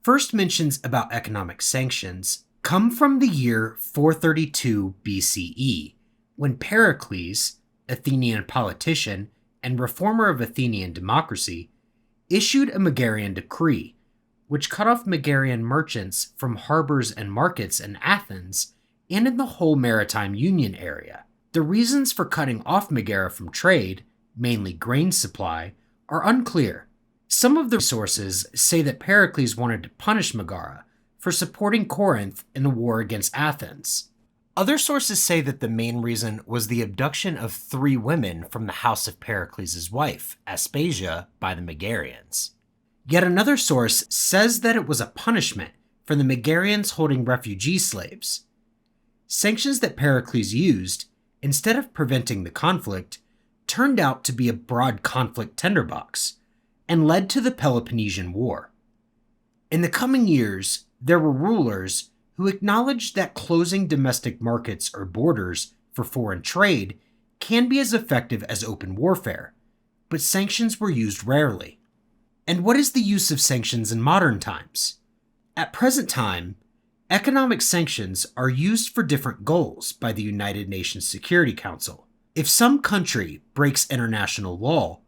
First mentions about economic sanctions come from the year 432 BCE, when Pericles, Athenian politician and reformer of Athenian democracy, issued a Megarian decree, which cut off Megarian merchants from harbors and markets in Athens and in the whole maritime union area. The reasons for cutting off Megara from trade, mainly grain supply, are unclear. Some of the sources say that Pericles wanted to punish Megara for supporting Corinth in the war against Athens. Other sources say that the main reason was the abduction of 3 women from the house of Pericles' wife, Aspasia, by the Megarians. Yet another source says that it was a punishment for the Megarians holding refugee slaves. Sanctions that Pericles used, instead of preventing the conflict, turned out to be a broad conflict tinderbox and led to the Peloponnesian War. In the coming years, there were rulers who acknowledged that closing domestic markets or borders for foreign trade can be as effective as open warfare, but sanctions were used rarely. And what is the use of sanctions in modern times? At present time, economic sanctions are used for different goals by the United Nations Security Council. If some country breaks international law,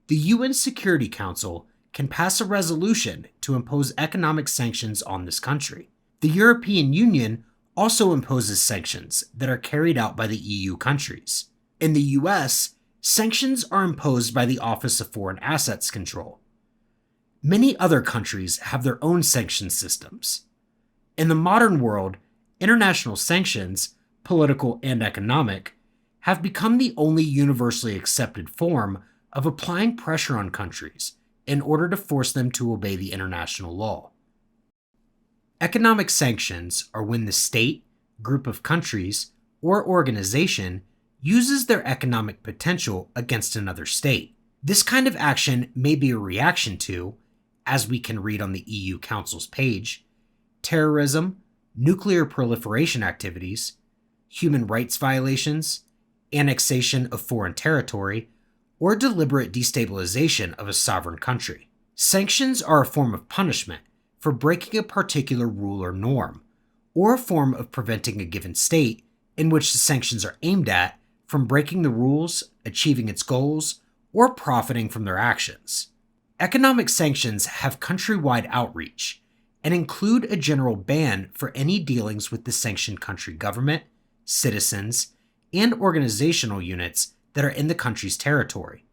the UN Security Council can pass a resolution to impose economic sanctions on this country. The European Union also imposes sanctions that are carried out by the EU countries. In the US, sanctions are imposed by the Office of Foreign Assets Control. Many other countries have their own sanction systems. In the modern world, international sanctions, political and economic, have become the only universally accepted form of applying pressure on countries in order to force them to obey the international law. Economic sanctions are when the state, group of countries, or organization uses their economic potential against another state. This kind of action may be a reaction to, as we can read on the EU Council's page, terrorism, nuclear proliferation activities, human rights violations, annexation of foreign territory, or deliberate destabilization of a sovereign country. Sanctions are a form of punishment for breaking a particular rule or norm, or a form of preventing a given state in which the sanctions are aimed at from breaking the rules, achieving its goals, or profiting from their actions. Economic sanctions have countrywide outreach and include a general ban for any dealings with the sanctioned country government, citizens, and organizational units that are in the country's territory.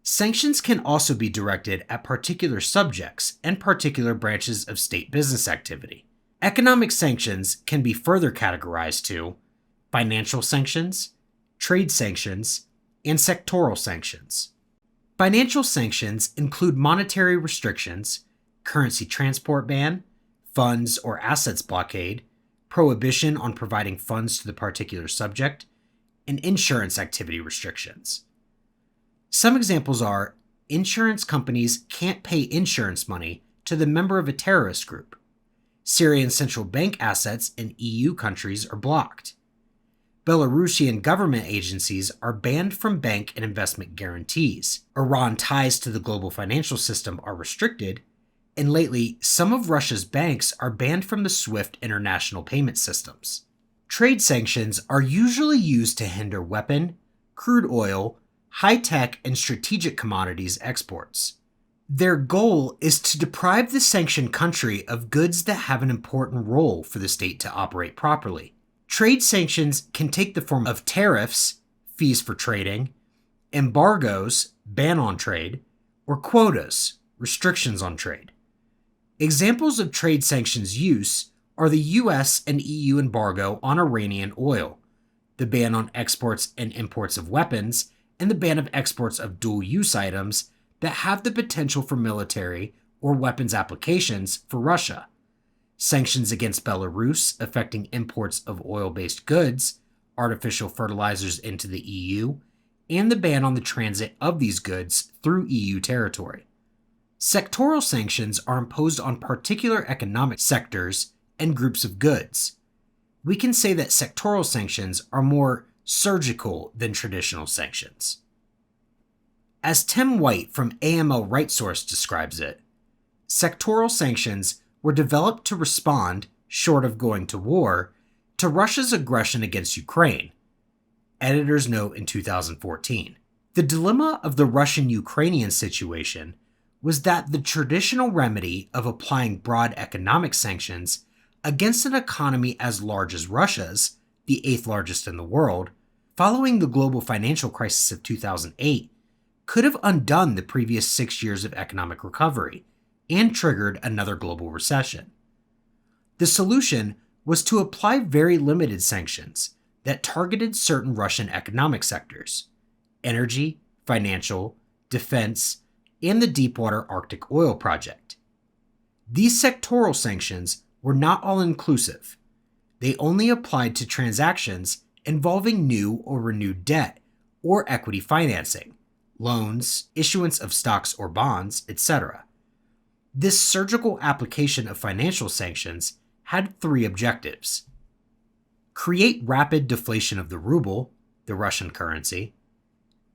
Sanctions can also be directed at particular subjects and particular branches of state business activity. Economic sanctions can be further categorized to financial sanctions, trade sanctions, and sectoral sanctions. Financial sanctions include monetary restrictions, currency transport ban, funds or assets blockade, prohibition on providing funds to the particular subject, and insurance activity restrictions. Some examples are insurance companies can't pay insurance money to the member of a terrorist group. Syrian central bank assets in EU countries are blocked. Belarusian government agencies are banned from bank and investment guarantees. Iran ties to the global financial system are restricted, and lately, some of Russia's banks are banned from the SWIFT international payment systems. Trade sanctions are usually used to hinder weapon, crude oil, high-tech, and strategic commodities exports. Their goal is to deprive the sanctioned country of goods that have an important role for the state to operate properly. Trade sanctions can take the form of tariffs, fees for trading, embargoes, ban on trade, or quotas, restrictions on trade. Examples of trade sanctions use are the US and EU embargo on Iranian oil, the ban on exports and imports of weapons, and the ban of exports of dual-use items that have the potential for military or weapons applications for Russia, sanctions against Belarus affecting imports of oil-based goods, artificial fertilizers into the EU, and the ban on the transit of these goods through EU territory. Sectoral sanctions are imposed on particular economic sectors and groups of goods. We can say that sectoral sanctions are more surgical than traditional sanctions. As Tim White from AML RightSource describes it, sectoral sanctions were developed to respond, short of going to war, to Russia's aggression against Ukraine. Editor's note in 2014. The dilemma of the Russian-Ukrainian situation was that the traditional remedy of applying broad economic sanctions against an economy as large as Russia's, the eighth largest in the world, following the global financial crisis of 2008, could have undone the previous 6 years of economic recovery and triggered another global recession. The solution was to apply very limited sanctions that targeted certain Russian economic sectors: energy, financial, defense, and the Deepwater Arctic oil project. These sectoral sanctions were not all-inclusive. They only applied to transactions involving new or renewed debt or equity financing, loans, issuance of stocks or bonds, etc. This surgical application of financial sanctions had three objectives: create rapid deflation of the ruble, the Russian currency;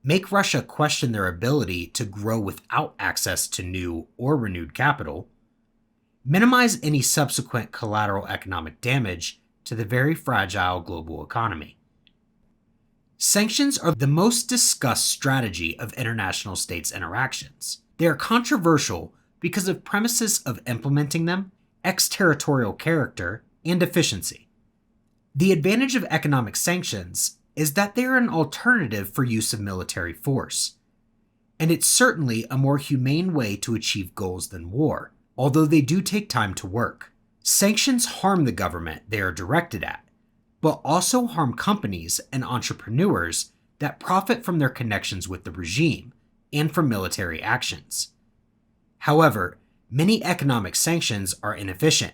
make Russia question their ability to grow without access to new or renewed capital; minimize any subsequent collateral economic damage to the very fragile global economy. Sanctions are the most discussed strategy of international states' interactions. They are controversial because of premises of implementing them, exterritorial character, and efficiency. The advantage of economic sanctions is that they are an alternative for use of military force, and it's certainly a more humane way to achieve goals than war, although they do take time to work. Sanctions harm the government they are directed at, but also harm companies and entrepreneurs that profit from their connections with the regime and from military actions. However, many economic sanctions are inefficient.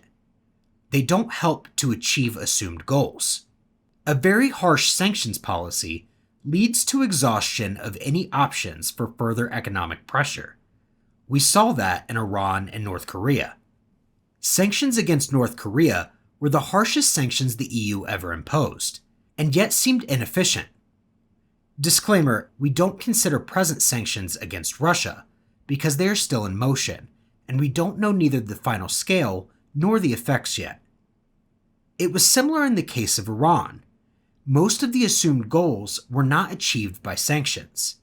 They don't help to achieve assumed goals. A very harsh sanctions policy leads to exhaustion of any options for further economic pressure. We saw that in Iran and North Korea. Sanctions against North Korea were the harshest sanctions the EU ever imposed, and yet seemed inefficient. Disclaimer: we don't consider present sanctions against Russia because they are still in motion, and we don't know neither the final scale nor the effects yet. It was similar in the case of Iran. Most of the assumed goals were not achieved by sanctions.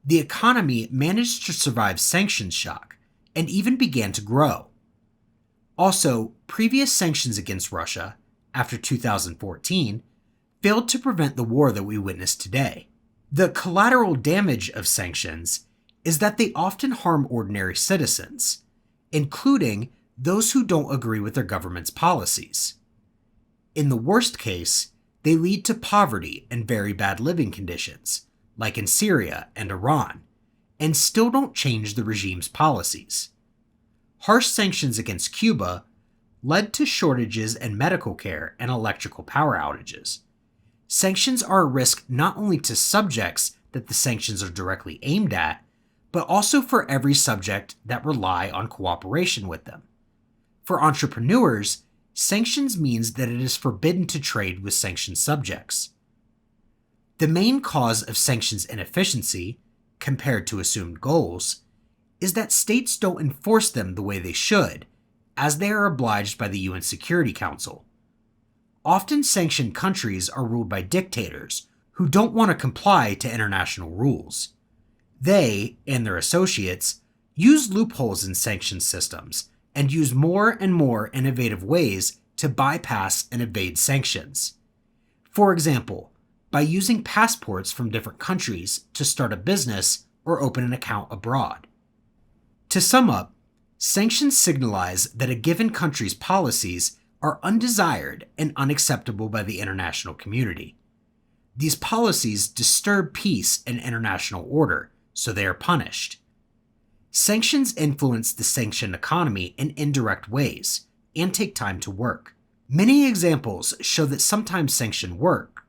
The economy managed to survive sanctions shock and even began to grow. Also, previous sanctions against Russia, after 2014, failed to prevent the war that we witness today. The collateral damage of sanctions is that they often harm ordinary citizens, including those who don't agree with their government's policies. In the worst case, they lead to poverty and very bad living conditions, like in Syria and Iran, and still don't change the regime's policies. Harsh sanctions against Cuba led to shortages in medical care and electrical power outages. Sanctions are a risk not only to subjects that the sanctions are directly aimed at, but also for every subject that rely on cooperation with them. For entrepreneurs, sanctions means that it is forbidden to trade with sanctioned subjects. The main cause of sanctions inefficiency, compared to assumed goals, is that states don't enforce them the way they should, as they are obliged by the UN Security Council. Often sanctioned countries are ruled by dictators who don't want to comply to international rules. They, and their associates, use loopholes in sanctions systems and use more and more innovative ways to bypass and evade sanctions. For example, by using passports from different countries to start a business or open an account abroad. To sum up, sanctions signalize that a given country's policies are undesired and unacceptable by the international community. These policies disturb peace and international order, so they are punished. Sanctions influence the sanctioned economy in indirect ways and take time to work. Many examples show that sometimes sanctions work,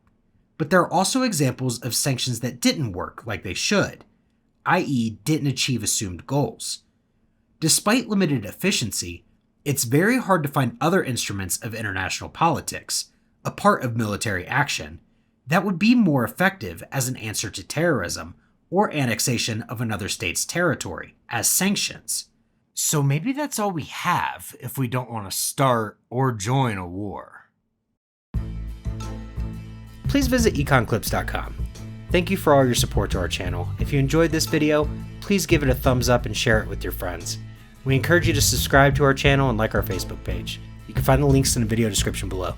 but there are also examples of sanctions that didn't work like they should, i.e., didn't achieve assumed goals. Despite limited efficiency, it's very hard to find other instruments of international politics, a part of military action, that would be more effective as an answer to terrorism or annexation of another state's territory, as sanctions. So maybe that's all we have if we don't want to start or join a war. Please visit EconClips.com. Thank you for all your support to our channel. If you enjoyed this video, please give it a thumbs up and share it with your friends. We encourage you to subscribe to our channel and like our Facebook page. You can find the links in the video description below.